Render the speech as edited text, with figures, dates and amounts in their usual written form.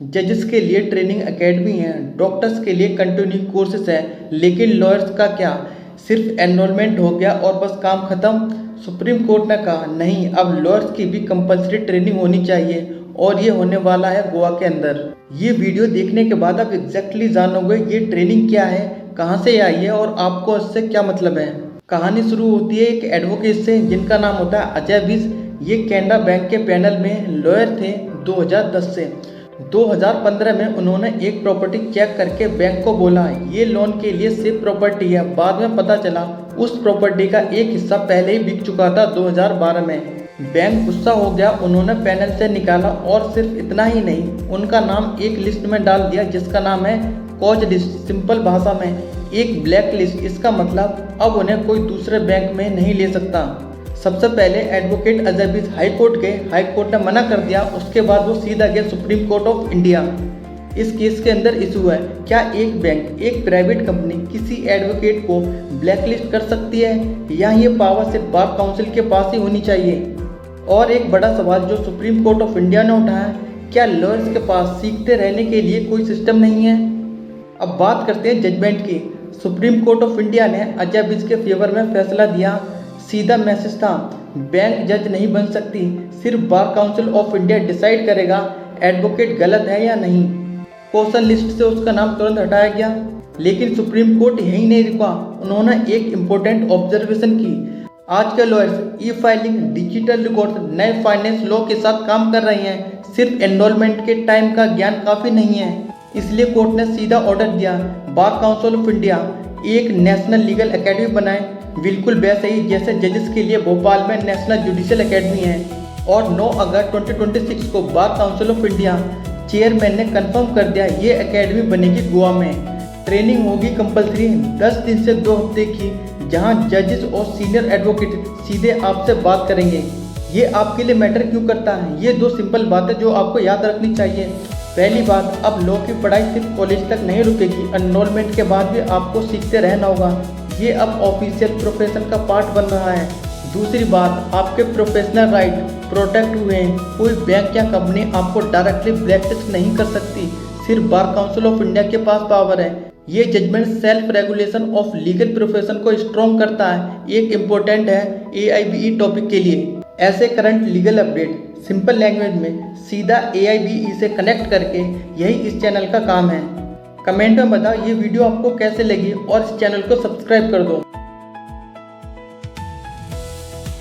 जजेस के लिए ट्रेनिंग एकेडमी है, डॉक्टर्स के लिए कंटिन्यू कोर्सेज है, लेकिन लॉयर्स का क्या? सिर्फ एनरोलमेंट हो गया और बस काम खत्म? सुप्रीम कोर्ट ने कहा नहीं, अब लॉयर्स की भी कंपलसरी ट्रेनिंग होनी चाहिए और ये होने वाला है गोवा के अंदर। ये वीडियो देखने के बाद आप एग्जैक्टली जानोगे ये ट्रेनिंग क्या है, कहाँ से आई है और आपको इससे क्या मतलब है। कहानी शुरू होती है एक एडवोकेट से जिनका नाम होता है अजय विज। ये कैनरा बैंक के पैनल में लॉयर थे 2010 से। 2015 में उन्होंने एक प्रॉपर्टी चेक करके बैंक को बोला ये लोन के लिए सेफ प्रॉपर्टी है। बाद में पता चला उस प्रॉपर्टी का एक हिस्सा पहले ही बिक चुका था 2012 में। बैंक गुस्सा हो गया, उन्होंने पैनल से निकाला और सिर्फ इतना ही नहीं, उनका नाम एक लिस्ट में डाल दिया जिसका नाम है कॉज लिस्ट, सिंपल भाषा में एक ब्लैक लिस्ट। इसका मतलब अब उन्हें कोई दूसरे बैंक में नहीं ले सकता। सबसे पहले advocate Ajay Vij high court गए, हाई कोर्ट ने मना कर दिया। उसके बाद वो सीधा गए सुप्रीम कोर्ट ऑफ इंडिया। इस केस के अंदर इशू है क्या एक बैंक, एक प्राइवेट कंपनी किसी एडवोकेट को ब्लैकलिस्ट कर सकती है या ये पावर सिर्फ बार काउंसिल के पास ही होनी चाहिए। और एक बड़ा सवाल जो सुप्रीम कोर्ट ऑफ इंडिया ने उठाया, क्या लॉयर्स के पास सीखते रहने के लिए कोई सिस्टम नहीं है। अब बात करते हैं जजमेंट की। सुप्रीम कोर्ट ऑफ इंडिया ने अजय विज के फेवर में फैसला दिया। सीधा मैसेज था, बैंक जज नहीं बन सकती, सिर्फ bar council of India decide करेगा एडवोकेट गलत है या नहीं। क्वेश्चन लिस्ट से उसका नाम तुरंत हटाया गया। लेकिन सुप्रीम कोर्ट यही नहीं रुका, उन्होंने एक इम्पोर्टेंट ऑब्जर्वेशन की। आज के लॉयर्स ई फाइलिंग, डिजिटल रिकॉर्ड, नए फाइनेंस लॉ के साथ काम कर रहे हैं, सिर्फ एनरोलमेंट के टाइम का ज्ञान काफ़ी नहीं है। इसलिए कोर्ट ने सीधा ऑर्डर दिया बार काउंसिल ऑफ इंडिया एक नेशनल लीगल एकेडमी बनाए, बिल्कुल वैसे ही जैसे जजेस के लिए भोपाल में नेशनल जुडिशियल एकेडमी है। और 9 अगस्त 2026 को bar council of India chairman ने कंफर्म कर दिया ये एकेडमी बनेगी गोवा में। ट्रेनिंग होगी कंपलसरी 10 दिन से 2 हफ्ते की, जहां जजेस और सीनियर एडवोकेट सीधे आपसे बात करेंगे। ये आपके लिए मैटर क्यों करता है? ये 2 सिंपल बातें जो आपको याद रखनी चाहिए। पहली बात, अब लॉ की पढ़ाई सिर्फ कॉलेज तक नहीं रुकेगी, एनरोलमेंट के बाद भी आपको सीखते रहना होगा। ये अब ऑफिशियल प्रोफेशन का पार्ट बन रहा है। दूसरी बात, आपके प्रोफेशनल राइट प्रोटेक्ट हुए हैं। कोई बैंक या कंपनी आपको डायरेक्टली ब्लैकलिस्ट नहीं कर सकती, सिर्फ बार काउंसिल ऑफ इंडिया के पास पावर है। ये judgement self regulation of legal profession को स्ट्रॉन्ग करता है। एक इम्पोर्टेंट है AIBE टॉपिक के लिए। ऐसे current legal update simple language में सीधा AIBE से कनेक्ट करके यही इस चैनल का काम है। कमेंट में बताओ ये वीडियो आपको कैसे लगी और इस चैनल को सब्सक्राइब कर दो।